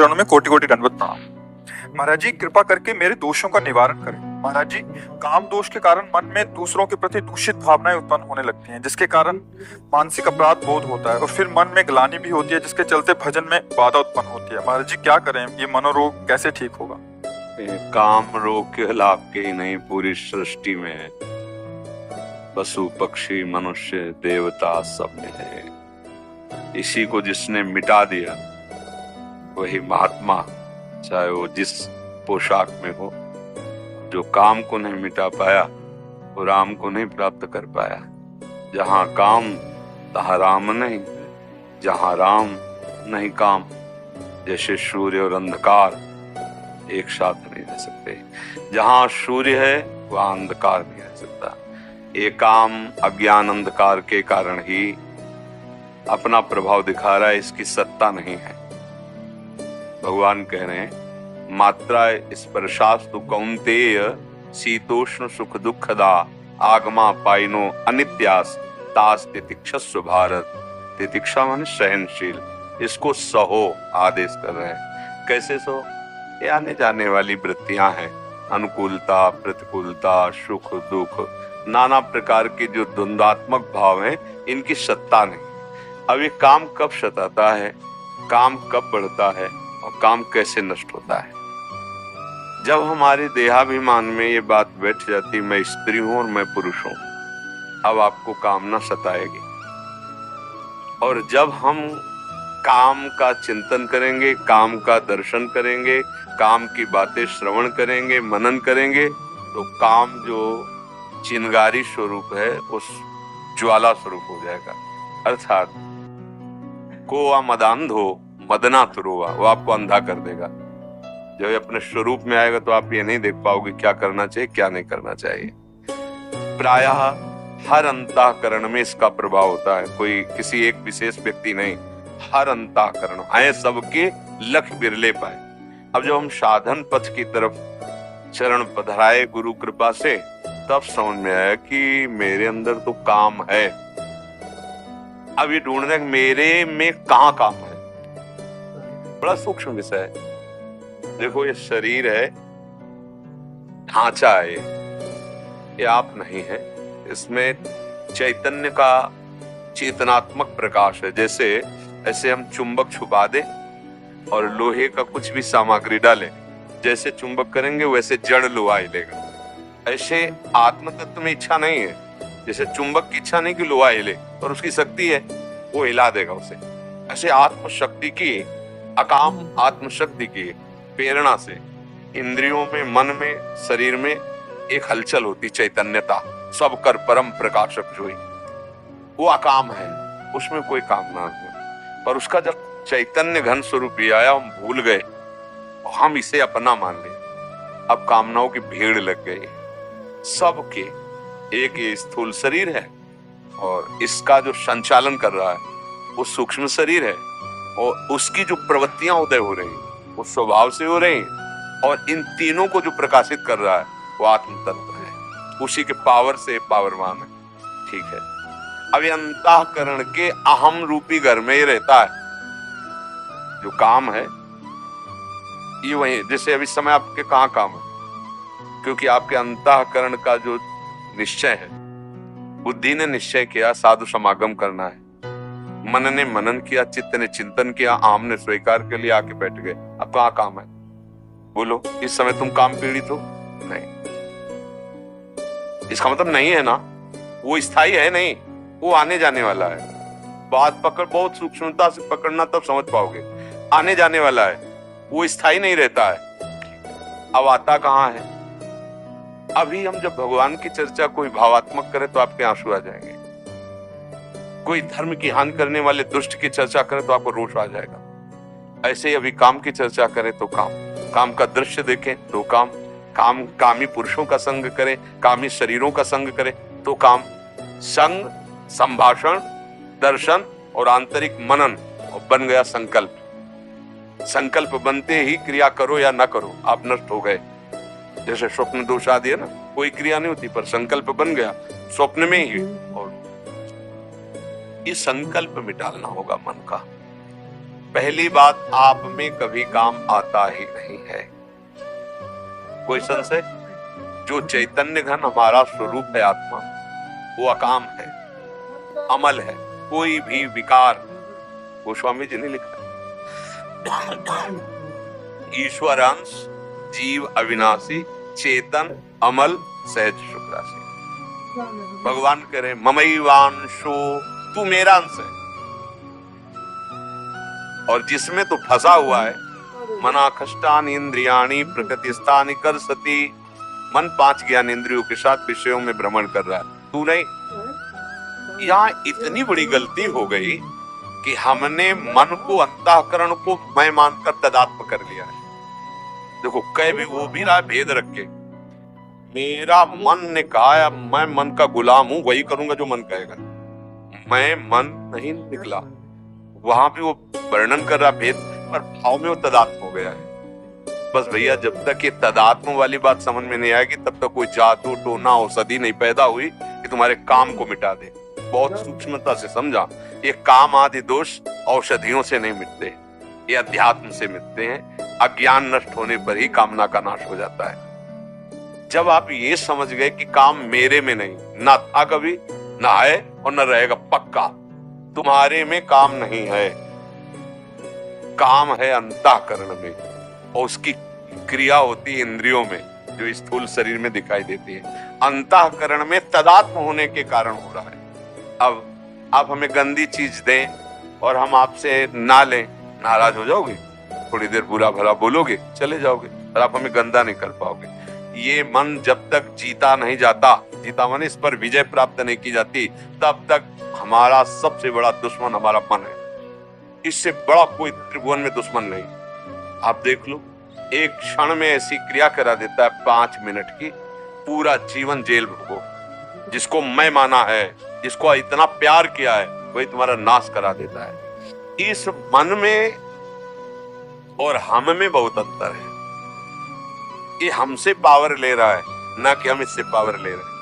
चरणों में कोटि कोटि दंडवत प्रणाम। महाराज जी, कृपा करके मेरे दोषों का निवारण करें। महाराज जी, काम दोष के कारण मन में दूसरों के प्रति दूषित भावनाएं उत्पन्न होने लगती हैं, जिसके कारण मानसिक अपराध बोध होता है और फिर मन में ग्लानि भी होती है, जिसके चलते भजन में बाधा उत्पन्न होती है। महाराज जी, क्या करें? ये मनोरोग कैसे ठीक होगा? काम रोग के लाभ के ही नहीं, पूरी सृष्टि में है। पशु पक्षी मनुष्य देवता सब में है। इसी को जिसने मिटा दिया वही महात्मा, चाहे वो जिस पोशाक में हो। जो काम को नहीं मिटा पाया वो राम को नहीं प्राप्त कर पाया। जहां काम तहां राम नहीं, जहां राम नहीं काम। जैसे सूर्य और अंधकार एक साथ नहीं रह सकते। जहां सूर्य है वहां अंधकार नहीं रह सकता। ये काम अज्ञान अंधकार के कारण ही अपना प्रभाव दिखा रहा है, इसकी सत्ता नहीं है। भगवान कह रहे हैं, मात्रा स्पर्शास्तु कौन्तेय शीतोष्ण सुख दुखदा आगमा पाइनो अनित्यास तास तितिक्षस्व भारत। तितिक्षा माने सहनशील, इसको सहो आदेश कर रहे हैं। कैसे सहो? ये आने जाने वाली वृत्तियां हैं, अनुकूलता प्रतिकूलता सुख दुख नाना प्रकार के जो द्वंद्वात्मक भाव हैं, इनकी सत्ता नहीं। अब ये काम कब सताता है, काम कब बढ़ता है और काम कैसे नष्ट होता है? जब हमारे देहाभिमान में ये बात बैठ जाती, मैं स्त्री हूं और मैं पुरुष हूं, अब आपको कामना सताएगी। और जब हम काम का चिंतन करेंगे, काम का दर्शन करेंगे, काम की बातें श्रवण करेंगे, मनन करेंगे, तो काम जो चिंगारी स्वरूप है उस ज्वाला स्वरूप हो जाएगा। अर्थात को मदांधो मदना तुरुआ, वो आपको अंधा कर देगा। जब अपने स्वरूप में आएगा तो आप ये नहीं देख पाओगे क्या करना चाहिए क्या नहीं करना चाहिए। प्रायः हर अंतःकरण में इसका प्रभाव होता है, कोई किसी एक विशेष व्यक्ति नहीं, हर अंतःकरण आए सबके लख बिरले पाए। अब जब हम साधन पथ की तरफ चरण पधराए गुरु कृपा से, तब समझ में आया कि मेरे अंदर तो काम है। अब ये ढूंढ रहे मेरे में कहाँ काम है। बड़ा सूक्ष्म विषय है। देखो, ये शरीर है, ढांचा है, ये आप नहीं है। इसमें चैतन्य का चेतनात्मक प्रकाश है। जैसे ऐसे हम चुंबक छुपा दे और लोहे का कुछ भी सामग्री डाले, जैसे चुंबक करेंगे वैसे जड़ लोहा हिलेगा। ऐसे आत्म तत्व में इच्छा नहीं है। जैसे चुंबक की इच्छा नहीं कि लोहा हिले, और उसकी शक्ति है, वो हिला देगा उसे। ऐसे आत्मशक्ति की, अकाम आत्मशक्ति की प्रेरणा से इंद्रियों में, मन में, शरीर में एक हलचल होती, चैतन्यता। सब कर परम प्रकाशक जोई, वो अकाम है, उसमें कोई कामना नहीं। पर उसका जब चैतन्य घन स्वरूप भी आया, हम भूल गए, हम इसे अपना मान लिए। अब कामनाओं की भीड़ लग गई सबके। एक ये स्थूल शरीर है और इसका जो संचालन कर रहा है वो सूक्ष्म शरीर है, और उसकी जो प्रवृत्तियां उदय हो रही वो स्वभाव से हो रही, और इन तीनों को जो प्रकाशित कर रहा है वो आत्म तत्व है, उसी के पावर से पावरवान है। ठीक है, अब ये अंतःकरण के अहम रूपी घर में ही रहता है। जो काम है ये वही, जैसे अभी समय आपके कहाँ काम है, क्योंकि आपके अंतःकरण का जो निश्चय है, बुद्धि ने निश्चय किया साधु समागम करना है, मन ने मनन किया, चित्त ने चिंतन किया, आम ने स्वीकार के लिए आके बैठ गए। अब कहाँ काम है? बोलो, इस समय तुम काम पीड़ित हो? नहीं। इसका मतलब नहीं है ना, वो स्थायी है नहीं, वो आने जाने वाला है। बात पकड़, बहुत सूक्ष्मता से पकड़ना, तब समझ पाओगे। आने जाने वाला है, वो स्थायी नहीं रहता है। अब आता कहाँ है? अभी हम जब भगवान की चर्चा कोई भावात्मक करे तो आपके आंसू आ जाएंगे। कोई धर्म की हानि करने वाले दुष्ट की चर्चा करे तो आपको रोष आ जाएगा। ऐसे ही अभी काम की चर्चा करें तो काम का दृश्य देखें तो काम कामी पुरुषों का संग करें, कामी शरीरों का संग करें तो काम। संग, संभाषण, दर्शन और आंतरिक मनन, और बन गया संकल्प। संकल्प बनते ही क्रिया करो या ना करो, आप नष्ट हो गए। जैसे स्वप्न दोष आदि है ना, कोई क्रिया नहीं होती पर संकल्प बन गया स्वप्न में ही। और ये संकल्प मिटालना होगा मन का। पहली बात, आप में कभी काम आता ही नहीं है। कोई संशय? जो चैतन्य घन हमारा स्वरूप है आत्मा, वो अकाम है, अमल है। कोई भी विकार, गोस्वामी जी ने लिखा, ईश्वर अंश, जीव अविनाशी, चेतन अमल, सहज सुख राशि। भगवान कह रहे ममैवांशो, तू मेरा अंश है। और जिसमें तो फंसा हुआ है, मना खष्टानि इंद्रियाणि प्रकृतिस्थानि कर्षति, मन 5 ज्ञान इंद्रियों के साथ विषयों में भ्रमण कर रहा है। तू नहीं। यहाँ इतनी बड़ी गलती हो गई कि हमने मन को, अंतःकरण को मैं मानकर तदात्म कर लिया है। देखो, कह भी वो भी रहा भेद रख के, मेरा मन ने कहा मैं मन का गुलाम हूं, वही करूंगा जो मन कहेगा। मैं मन नहीं निकला, वहां भी वो वर्णन कर रहा भेद, पर भाव में वो तदात्म हो गया है। बस भैया, जब तक ये तदात्म वाली बात समझ में नहीं आएगी, तब तक कोई जादू टोना औषधि नहीं पैदा हुई कि तुम्हारे काम को मिटा दे। बहुत सूक्ष्मता से समझा, ये काम आदि दोष औषधियों से नहीं मिटते, ये अध्यात्म से मिटते हैं। अज्ञान नष्ट होने पर ही कामना का नाश हो जाता है। जब आप ये समझ गए कि काम मेरे में नहीं, ना था कभी, ना है और न रहेगा पक्का, तुम्हारे में काम नहीं है, काम है अंतःकरण में, और उसकी क्रिया होती है इंद्रियों में, जो स्थूल शरीर में दिखाई देती है। अंतःकरण में तदात्म होने के कारण हो रहा है। अब आप हमें गंदी चीज दें और हम आपसे ना लें, नाराज हो जाओगे, थोड़ी देर बुरा भला बोलोगे, चले जाओगे, और आप हमें गंदा नहीं कर पाओगे। ये मन जब तक जीता नहीं जाता, जीता माने इस पर विजय प्राप्त नहीं की जाती, तब तक हमारा सबसे बड़ा दुश्मन हमारा मन है। इससे बड़ा कोई त्रिभुवन में दुश्मन नहीं। आप देख लो, एक क्षण में ऐसी क्रिया करा देता है 5 मिनट की, पूरा जीवन जेल भोगो। जिसको मैं माना है, जिसको इतना प्यार किया है, वही तुम्हारा नाश करा देता है। इस मन में और हम में बहुत अंतर है। ये हमसे पावर ले रहा है, ना कि हम इससे पावर ले रहे हैं।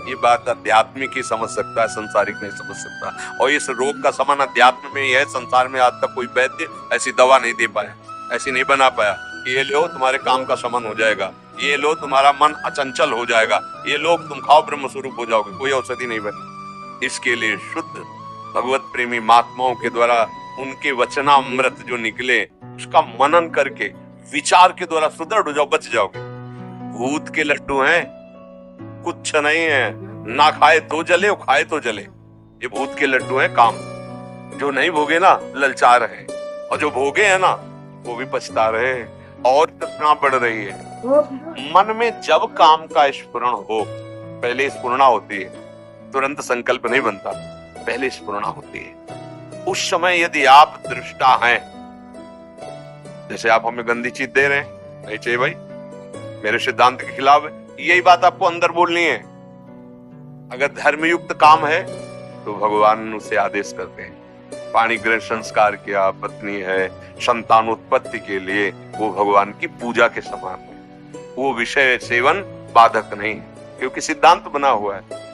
ये बात आध्यात्मिक ही समझ सकता है, संसारिक नहीं समझ सकता। और इस रोग का समान अध्यात्म में ही है। संसार में आज तक कोई वैद्य ऐसी दवा नहीं दे पाया, ऐसी नहीं बना पाया कि ये लो तुम्हारे काम का शमन हो जाएगा, ये लो तुम्हारा मन अचंचल हो जाएगा, ये लो तुम खाओ ब्रह्म स्वरूप हो जाओगे। कोई औषधि नहीं बनी। इसके लिए शुद्ध भगवत प्रेमी महात्माओं के द्वारा उनके वचनामृत जो निकले, उसका मनन करके विचार के द्वारा सुदृढ़ हो जाओ, बच जाओगे। भूत के लड्डू हैं, कुछ नहीं है, ना खाए तो जले और खाए तो जले। ये भूत के लड्डू हैं काम। जो नहीं भोगे ना, ललचा रहे, और जो भोगे हैं ना, वो भी पछता रहे, और तृष्णा बढ़ रही है। मन में जब काम का स्फुरण हो, पहले स्फुरणा होती है, तुरंत संकल्प नहीं बनता, पहले स्फुरणा होती है। उस समय यदि आप दृष्टा हैं, जैसे आप हमें गंदी चीज दे रहे हैं, नहीं चाहिए भाई, मेरे सिद्धांत के खिलाफ है, यही बात आपको अंदर बोलनी है। अगर धर्मयुक्त काम है तो भगवान उसे आदेश करते हैं। पाणी ग्रहण संस्कार किया, पत्नी है, संतान उत्पत्ति के लिए, वो भगवान की पूजा के समान है। वो विषय सेवन बाधक नहीं, क्योंकि सिद्धांत बना हुआ है।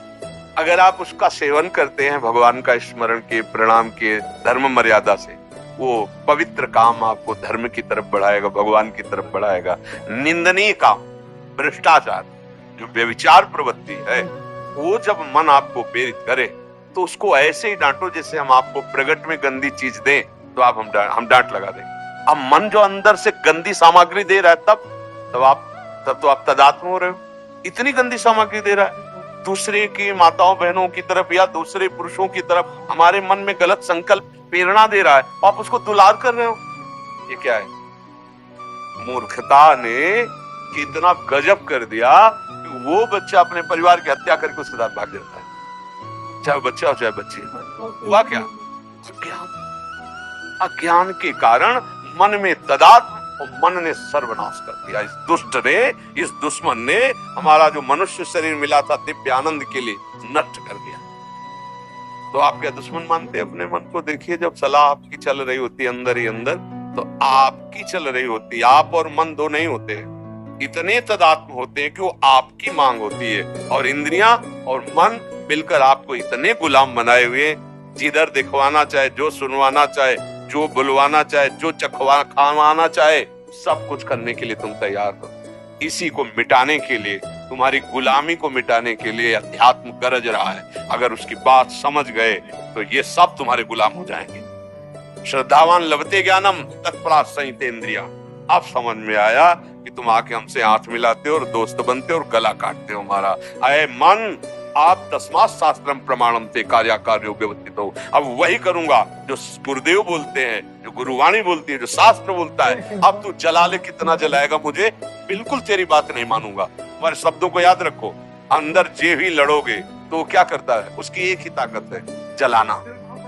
अगर आप उसका सेवन करते हैं भगवान का स्मरण के, प्रणाम के, धर्म मर्यादा से, वो पवित्र काम आपको धर्म की तरफ बढ़ाएगा, भगवान की तरफ बढ़ाएगा। निंदनीय काम, भ्रष्टाचार, जो व्यभिचार प्रवृत्ति है, वो जब मन आपको प्रेरित करे तो उसको ऐसे ही डांटो जैसे हम आपको प्रगट में गंदी चीज दें तो आप हम डांट लगा दें। अब मन जो अंदर से गंदी सामग्री दे रहा है, तब तो आप तदात्म हो रहे हो। इतनी गंदी सामग्री दे रहा है दूसरे की माताओं बहनों की तरफ या दूसरे पुरुषों की तरफ, हमारे मन में गलत संकल्प प्रेरणा दे रहा है, आप उसको दुलार कर रहे हो। ये क्या है? मूर्खता ने कितना गजब कर दिया कि वो बच्चा अपने परिवार की हत्या करके उसके साथ भाग जाता है, चाहे बच्चा हो चाहे बच्ची। हुआ क्या? अज्ञान के कारण मन में तदात्म, और मन ने सर्वनाश कर दिया। इस दुष्ट ने, इस दुश्मन ने हमारा जो मनुष्य शरीर मिला था दिव्य आनंद के लिए, नष्ट कर दिया। तो आप क्या दुश्मन मानते हैं अपने मन को? देखिए, जब सलाह आपकी चल रही होती है अंदर ही अंदर, तो आपकी चल रही होती है। आप और मन दो नहीं होते, इतने तदात्म होते हैं कि वो आपकी मांग होती है, और इंद्रियां और मन मिलकर आपको इतने गुलाम बनाए हुए, जिधर दिखवाना चाहे, जो सुनवाना चाहे, जो बुलवाना चाहे, जो चखवा खावाना चाहे, सब कुछ करने के लिए तुम तैयार हो। इसी को मिटाने के लिए, तुम्हारी गुलामी को मिटाने के लिए अध्यात्म गरज रहा है। अगर उसकी बात समझ गए तो ये सब तुम्हारे गुलाम हो जाएंगे। श्रद्धावान लभते ज्ञानम तत्परा संहिते इंद्रिया। अब समझ में आया कि तुम आके हमसे हाथ मिलाते हो और दोस्त बनते हो और गला काटते हो हमारा। अय मन, आप तस्मात् शास्त्रम प्रमाणम ते कार्याकार्यो व्यवस्थित हो। अब वही करूंगा जो गुरुदेव बोलते हैं, जो गुरुवाणी बोलती है, जो शास्त्र बोलता है। अब तू जला ले, कितना जलाएगा मुझे, बिल्कुल तेरी बात नहीं मानूंगा। तुम्हारे शब्दों को याद रखो। अंदर जे भी लड़ोगे तो वो क्या करता है, उसकी एक ही ताकत है, जलाना,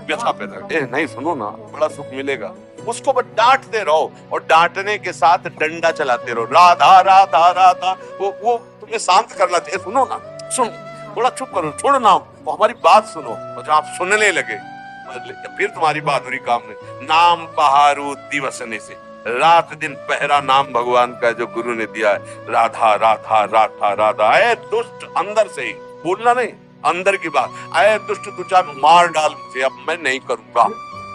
व्यथा पैदा। नहीं सुनो ना, बड़ा सुख मिलेगा। उसको बस डांटते रहो और डांटने के साथ डंडा चलाते रहो। राधा राधा राधा, वो तुम्हें शांत करना चाहिए। सुनो ना, सुन, थोड़ा चुप करो, छोड़ो ना, वो हमारी बात सुनो। और जब आप सुनने लगे फिर तुम्हारी बहादुरी काम नहीं। नाम पहारू दिवसने से, रात दिन पहरा नाम भगवान का जो गुरु ने दिया है। राधा राधा राधा राधा। अरे दुष्ट, अंदर से ही बोलना नहीं, अंदर की बात। अरे दुष्ट, तू चाहे मार डाल मुझे, अब मैं नहीं करूंगा।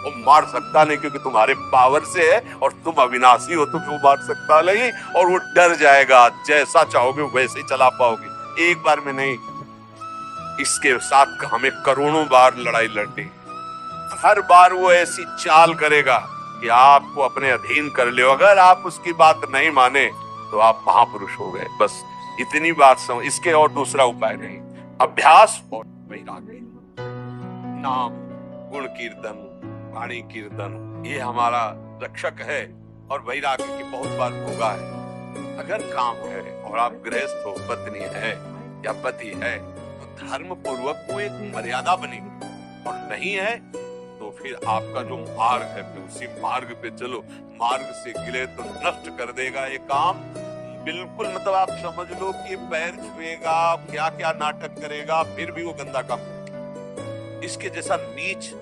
वो मार सकता नहीं क्योंकि तुम्हारे पावर से है और तुम अविनाशी हो, तो वो मार सकता नहीं। और वो डर जाएगा, जैसा चाहोगे वैसे ही चला पाओगे। एक बार में नहीं, इसके साथ हमें करोड़ों बार लड़ाई लड़नी। हर बार वो ऐसी चाल करेगा कि आपको अपने अधीन कर ले। अगर आप उसकी बात नहीं माने तो आप महापुरुष हो गए। बस इतनी बात समझ, इसके और दूसरा उपाय नहीं। अभ्यास और वैराग्य। नाम, गुण कीर्तन, वाणी कीर्तन, ये हमारा रक्षक है। और वैराग्य की बहुत बार भोगा है। अगर काम है और आप गृहस्थ हो, पत्नी है या पति है, तो धर्म पूर्वक वो एक मर्यादा बनेगी। और नहीं है तो फिर आपका जो मार्ग है, फिर उसी मार्ग पे चलो। मार्ग से गिरे तो नष्ट कर देगा ये काम। बिल्कुल, मतलब आप समझ लो कि पैर छुएगा, क्या क्या नाटक करेगा, फिर भी वो गंदा काम करेगा। इसके जैसा नीच,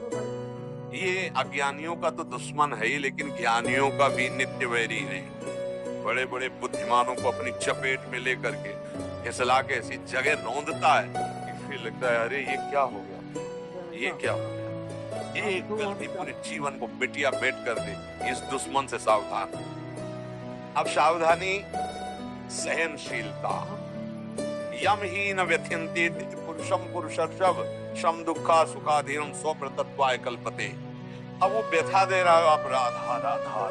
ये अज्ञानियों का तो दुश्मन है ही, लेकिन ज्ञानियों का भी नित्य वैरी नहीं। बड़े बड़े बुद्धिमानों को अपनी चपेट में लेकर के फिसला के ऐसी जगह रौंदता है कि फिर लगता है अरे ये क्या हो गया, ये क्या हो गया। एक गलती पूरे जीवन को मिटिया मेट कर दे। इस दुश्मन से सावधान। अब सावधानी, सहनशीलता। यम ही न व्यथयन्ति पुरुषम पुरुषर्षभ शम दुखा सुखाधीनम स्वप्रतत्वाय कल्पते। अब वो व्यथा दे रहा है, आप राधा राधा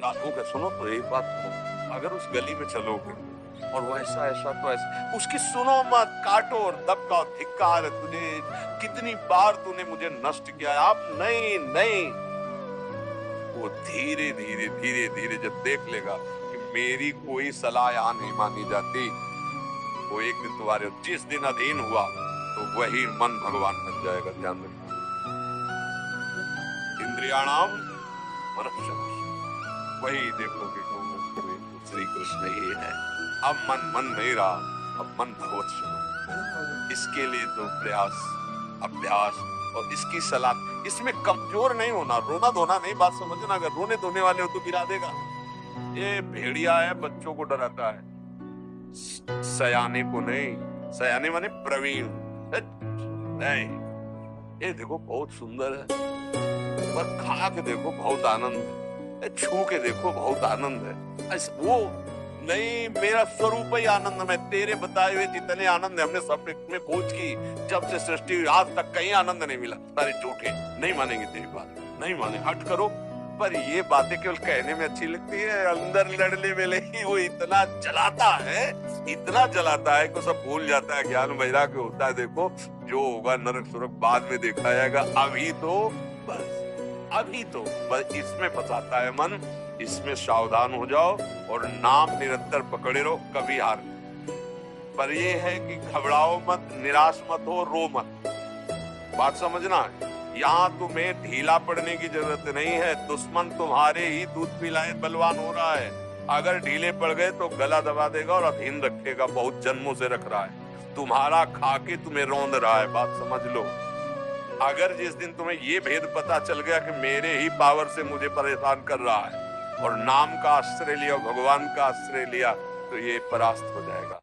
राधो के सुनो तो एक बात सुनो, अगर उस गली में चलोगे और वो ऐसा ऐसा तो ऐसा, उसकी सुनो मत, काटो और दबकाओ, धिक्कार तुझे, कितनी बार तूने मुझे नष्ट किया। आप नहीं नहीं, वो धीरे धीरे धीरे धीरे जब देख लेगा कि मेरी कोई सलाह यहाँ नहीं मानी जाती, वो एक दिन तुम्हारे जिस दिन अधीन हुआ तो वही मन भगवान बन जाएगा। ध्यान रखना। इंद्रियाणाम मनुष्य, वही देखोगे श्री कृष्ण ही है। अब मन नहीं रहा, अब मन भगवत स्वरूप। इसके लिए तो प्रयास, अभ्यास और इसकी सलाह। इसमें कमजोर नहीं होना, रोना धोना नहीं, बात समझना। अगर रोने धोने वाले हो तो गिरा देगा। ये भेड़िया है, बच्चों को डराता है, सयाने को नहीं। सयाने माने प्रवीण नहीं। ये देखो बहुत सुंदर है, पर खा के देखो बहुत आनंद है, छू के देखो बहुत आनंद है। वो नहीं, मेरा स्वरूप ही आनंद में, तेरे बताए हुए जितने आनंद है हमने सब में खोज की। जब से सृष्टि हुई आज तक कहीं आनंद नहीं मिला। सारे झूठे, नहीं मानेंगे तेरी बात, नहीं माने, हट करो। पर ये बातें केवल कहने में अच्छी लगती है, अंदर लड़ने में नहीं। वो इतना जलाता है, इतना जलाता है कि सब भूल जाता है। ज्ञान वैराग्य होता है। देखो जो होगा नरक सुरक बाद में देखा जाएगा, अभी तो बस, अभी तो बस इसमें फंसाता है मन। इसमें सावधान हो जाओ और नाम निरंतर पकड़े रहो, कभी हार नहीं। पर ये है कि घबराओ मत, निराश मत हो, रो मत। बात समझना है, यहाँ तुम्हें ढीला पड़ने की जरूरत नहीं है। दुश्मन तुम्हारे ही दूध पिलाए बलवान हो रहा है। अगर ढीले पड़ गए तो गला दबा देगा और अधीन रखेगा। बहुत जन्मों से रख रहा है, तुम्हारा खा के तुम्हें रौंद रहा है। बात समझ लो। अगर जिस दिन तुम्हें ये भेद पता चल गया कि मेरे ही पावर से मुझे परेशान कर रहा है और नाम का आश्रय लिया, भगवान का आश्रय लिया, तो ये परास्त हो जाएगा।